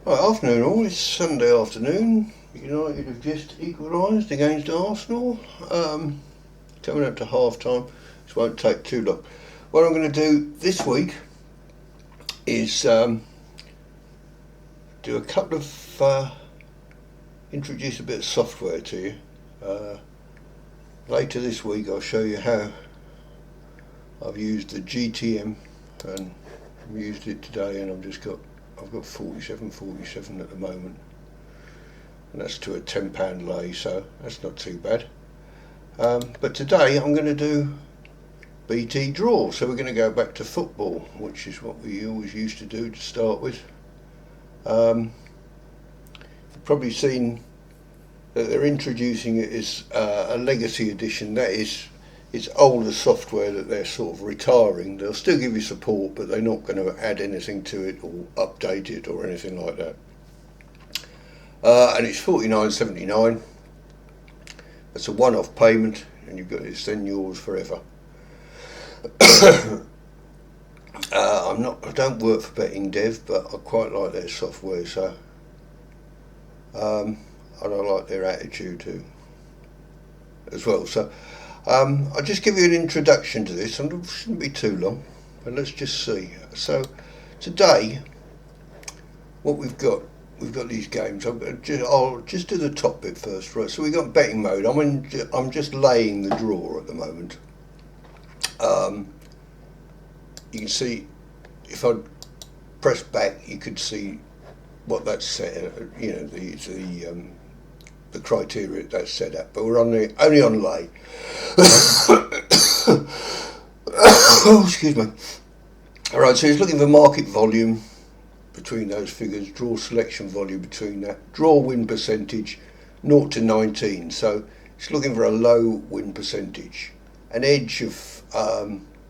Right, afternoon all, it's Sunday afternoon. United have just equalised against Arsenal. Coming up to half time. This won't take too long. What I'm going to do this week is do a couple of introduce a bit of software to you. Later this week I'll show you how I've used the GTM, and I've used it today, and I've got 47 at the moment, and that's to a £10 lay, so that's not too bad. But today I'm going to do BT draw, so we're going to go back to football, which is what we always used to do to start with. You've probably seen that they're introducing it as a legacy edition. That is, it's older software that they're sort of retiring. They'll still give you support, but they're not going to add anything to it or update it or anything like that. And it's $49.79. That's a one-off payment, and it's then yours forever. I don't work for Betting Dev, but I quite like their software, so and I like their attitude too, as well. So I'll just give you an introduction to this, and it shouldn't be too long, but let's just see. So today, what we've got these games. I'll just do the top bit first, right? So we've got betting mode. I'm just laying the draw at the moment. You can see if I press back, you could see what that's set. The criteria that's set up, but we're only on lay. Oh, excuse me. All right, so he's looking for market volume between those figures, draw selection volume between that, draw win percentage 0 to 19. So it's looking for a low win percentage, an edge of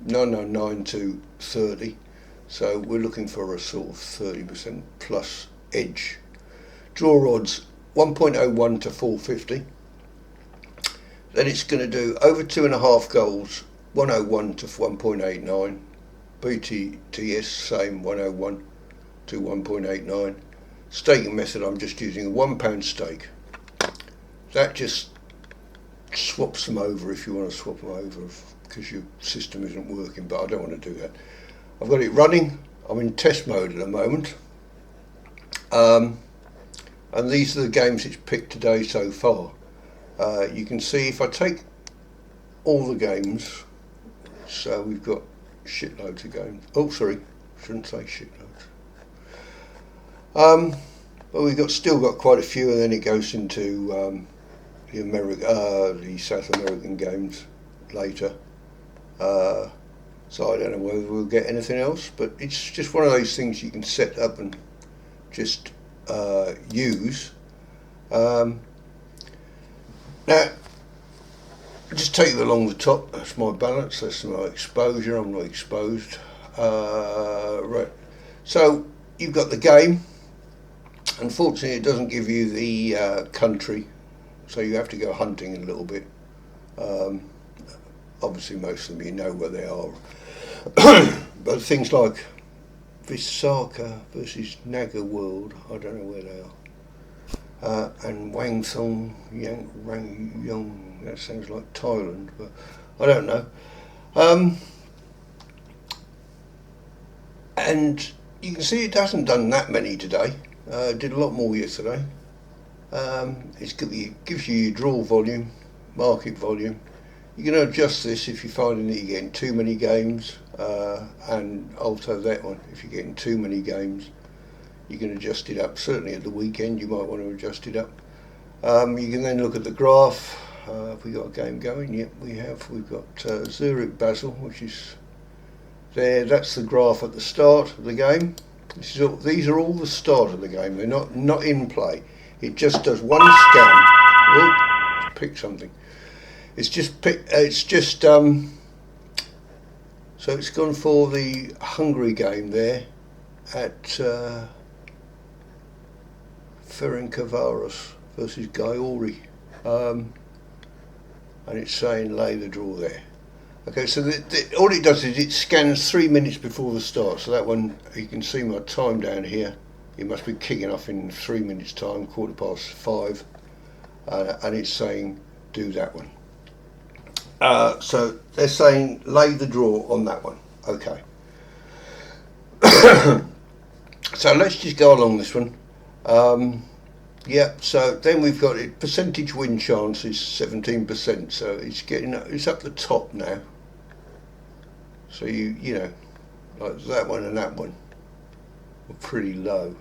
909 to 30. So we're looking for a sort of 30% plus edge. Draw odds 1.01 to 450. Then it's going to do over 2.5 goals, 101 to 1.89. BTTS same, 101 to 1.89. Staking method, I'm just using a £1 stake. That just swaps them over if you want to swap them over because your system isn't working, but I don't want to do that. I've got it running. I'm in test mode at the moment. And these are the games it's picked today so far. You can see if I take all the games, so we've got shitloads of games. Oh, sorry, shouldn't say shitloads. But we've still got quite a few, and then it goes into the South American games later. So I don't know whether we'll get anything else, but it's just one of those things you can set up and just use. Now, I'll just take you along the top. That's my balance, that's my exposure. I'm not exposed. Right. So you've got the game. Unfortunately, it doesn't give you the country, so you have to go hunting a little bit. Obviously, most of them you know where they are. But things like Visaka versus Naga World, I don't know where they are. And Wang Thong Rang Yong, that sounds like Thailand, but I don't know. And you can see it hasn't done that many today. Did a lot more yesterday. It gives you your draw volume, market volume. You can adjust this if you're finding that you're getting too many games, and alter that one if you're getting too many games. You can adjust it up. Certainly at the weekend you might want to adjust it up. You can then look at the graph. Have we got a game going? Yep, we have. We've got Zurich Basel, which is there. That's the graph at the start of the game. These are all the start of the game. They're not in play. It just does one scan. Oh, pick something. It's just so it's gone for the Hungary game there at Ferencvaros versus Győri, and it's saying lay the draw there. Okay, so all it does is it scans 3 minutes before the start. So that one, you can see my time down here, You must be kicking off in 3 minutes time, 5:15, and it's saying do that one. So they're saying lay the draw on that one. Okay. So let's just go along this one. So then we've got it. Percentage win chance is 17%. So it's up the top now. So you know, like that one and that one were pretty low,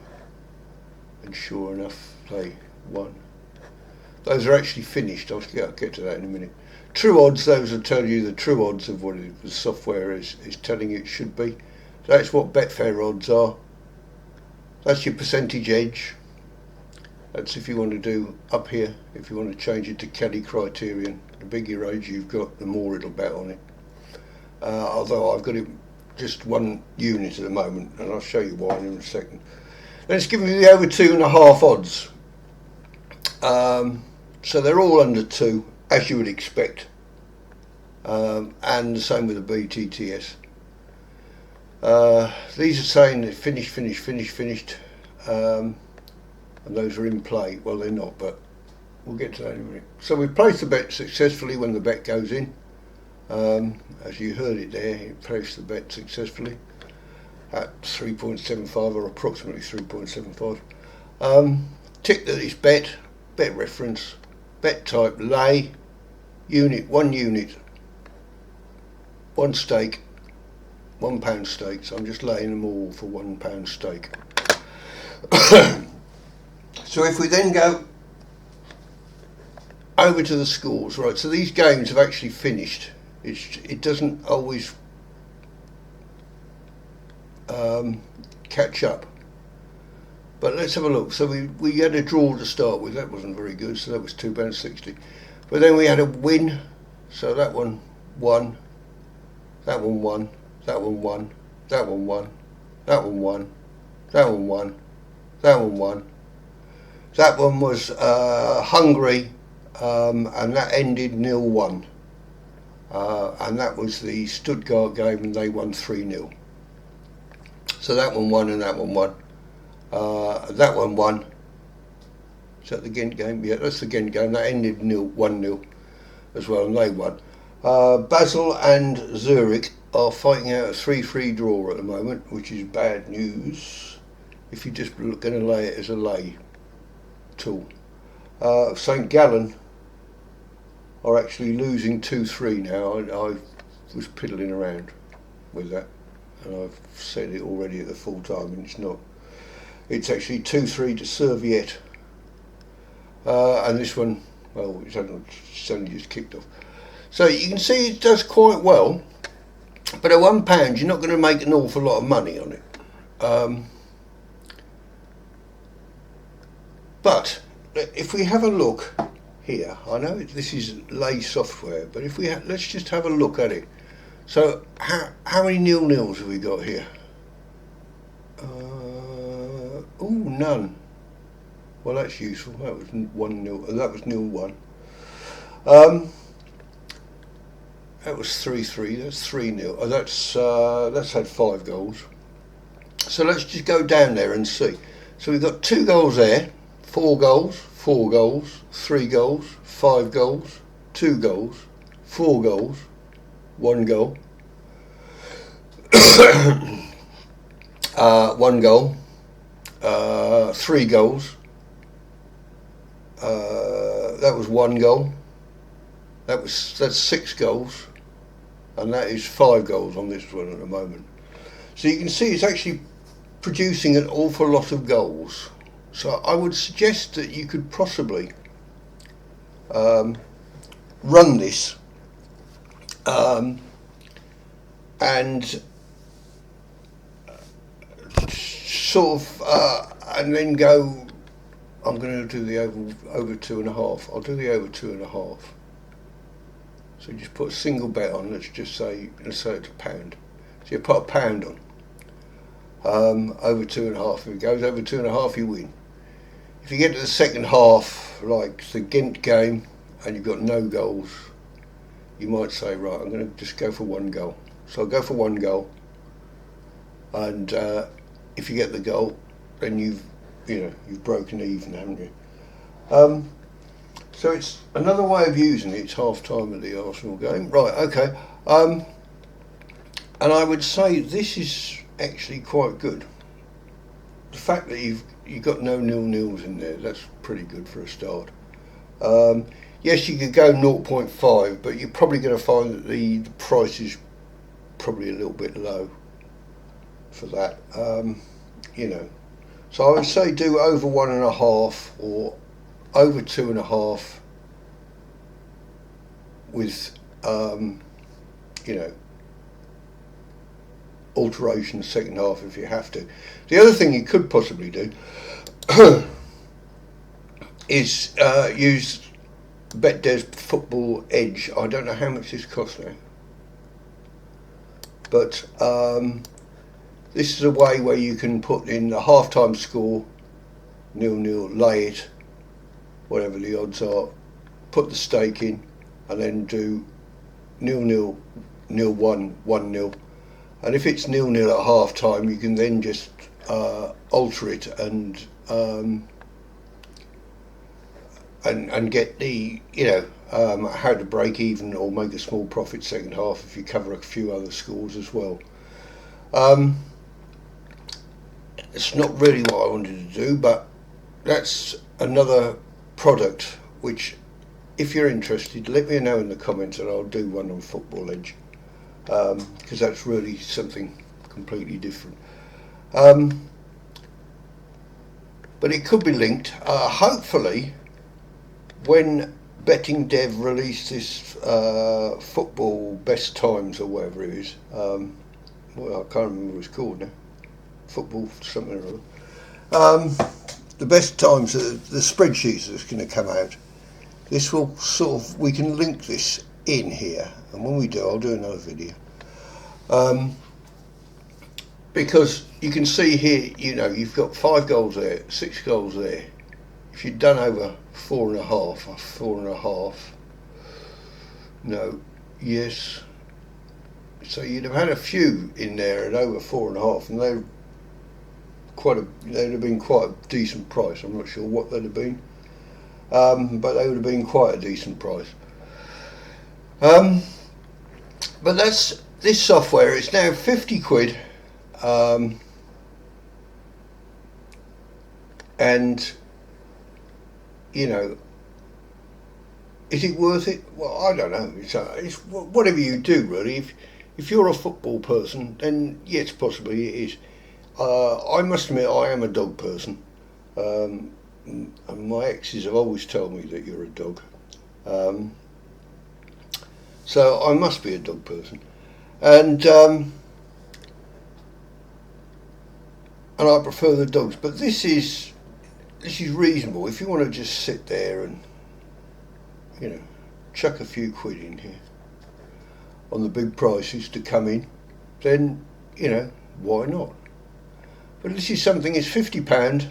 and sure enough they won. Those are actually finished. I'll get to that in a minute. True odds, those will tell you the true odds of what the software is telling you it should be. So that's what Betfair odds are. That's your percentage edge. That's if you want to do up here, if you want to change it to Kelly criterion. The bigger your age you've got, the more it'll bet on it. Although I've got it just one unit at the moment, and I'll show you why in a second. And it's giving me the over 2.5 odds. So they're all under 2, as you would expect. And the same with the BTTS. These are saying that finished. And those are in play. Well, they're not, but we'll get to that in a minute. So we've placed the bet successfully when the bet goes in. As you heard it there, it placed the bet successfully at 3.75 or approximately 3.75. Tick that it's bet reference, bet type lay, unit, 1 unit, 1 stake, £1 stake. So I'm just laying them all for £1 stake. So if we then go over to the scores, right, so these games have actually finished. It doesn't always catch up. But let's have a look. So we had a draw to start with. That wasn't very good, so that was £2.60. But then we had a win, so that one won, that one won, that one won, that one won, that one won, that one won, that one won. That one was Hungary, and that ended 0-1. And that was the Stuttgart game, and they won 3-0. So that one won and that one won. That one won. Is that the Ghent game? Yeah, that's the Ghent game. That ended 1-0 as well, and they won. Basel and Zurich are fighting out a 3-3 draw at the moment, which is bad news if you're just going to lay it as a lay tool. St Gallen are actually losing 2-3 now. I was piddling around with that, and I've said it already at the full time, and it's not. It's actually 2-3 to Serviette. And this one, well, it's only just kicked off. So you can see it does quite well, but at £1 you're not going to make an awful lot of money on it. But if we have a look here, I know this is lay software, but if we let's just have a look at it. So how many 0-0s have we got here? None. Well, that's useful. That was 1-0. That was 0-1. That was 3-3. That's 3-0. That's had 5 goals. So let's just go down there and see. So we've got 2 goals there, 4 goals, 4 goals, 3 goals, 5 goals, 2 goals, 4 goals, 1 goal, 1 goal, 3 goals. That was 1 goal. That's 6 goals, and that is 5 goals on this one at the moment. So you can see it's actually producing an awful lot of goals. So I would suggest that you could possibly run this and sort of and then go. I'm going to do the over 2.5. I'll do the over 2.5. So you just put a single bet on. Let's say it's £1. So you put £1 on. Over 2.5. If it goes over 2.5, you win. If you get to the second half, like the Ghent game, and you've got no goals, you might say, right, I'm going to just go for 1 goal. So I'll go for 1 goal, and if you get the goal, then you've broken even, haven't you? So it's another way of using it. It's half time of the Arsenal game, right? Okay, and I would say this is actually quite good. The fact that you've got no nil-nils in there, that's pretty good for a start. Yes, you could go 0.5, but you're probably going to find that the price is probably a little bit low for that. So I would say do over 1.5 or over 2.5 with alteration the second half if you have to. The other thing you could possibly do is use BetDev's Football Edge. I don't know how much this costs now, but this is a way where you can put in the half-time score, 0-0, lay it, whatever the odds are, put the stake in, and then do 0-0, 0-1, 1-0. And if it's 0-0 at half-time, you can then just alter it and get the, how to break even or make a small profit second half if you cover a few other scores as well. It's not really what I wanted to do, but that's another product which, if you're interested, let me know in the comments and I'll do one on Football Edge, because that's really something completely different. But it could be linked. Hopefully, when Betting Dev release this football best times or whatever it is, well, I can't remember what it's called now. Football something or other. The best times, the spreadsheets that's going to come out. This will we can link this in here, and when we do, I'll do another video. Because you can see here, you've got 5 goals there, 6 goals there. If you'd done over 4.5, no, yes. So you'd have had a few in there at over 4.5, and they'd have been quite a decent price. I'm not sure what they'd have been, but they would have been quite a decent price. But that's this software. It's now 50 quid, and is it worth it? Well, I don't know. It's whatever you do, really. If you're a football person, then yes, possibly it is. I must admit, I am a dog person, and my exes have always told me that you're a dog. So I must be a dog person, and I prefer the dogs. But this is reasonable. If you want to just sit there and chuck a few quid in here on the big prices to come in, then why not? But this is something. It's £50.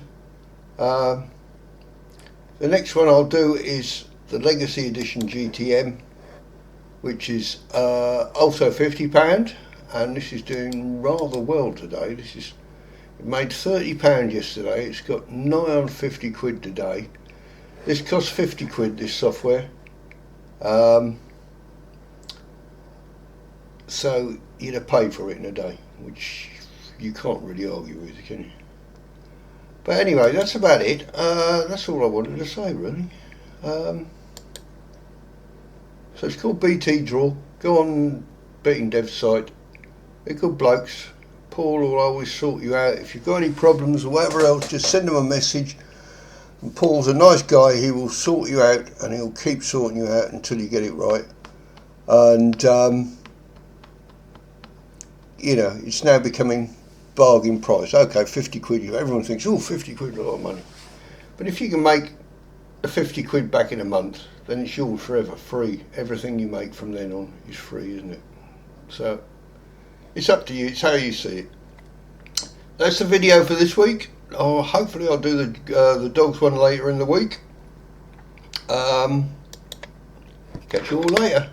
The next one I'll do is the Legacy Edition GTM, which is also £50, and this is doing rather well today. It made £30 yesterday. It's got nigh on 50 quid today. This costs 50 quid, this software. So you'd have paid for it in a day, which you can't really argue with, can you? But anyway, that's about it. That's all I wanted to say, really. So it's called BT Draw. Go on Betting Dev's site. They're good blokes. Paul will always sort you out. If you've got any problems or whatever else, just send him a message. And Paul's a nice guy. He will sort you out, and he'll keep sorting you out until you get it right. And it's now becoming bargain price. Okay, 50 quid. Everyone thinks, 50 quid is a lot of money. But if you can make the 50 quid back in a month, then it's yours forever, free. Everything you make from then on is free, isn't it? So it's up to you. It's how you see it. That's the video for this week. Hopefully I'll do the dogs one later in the week. Catch you all later.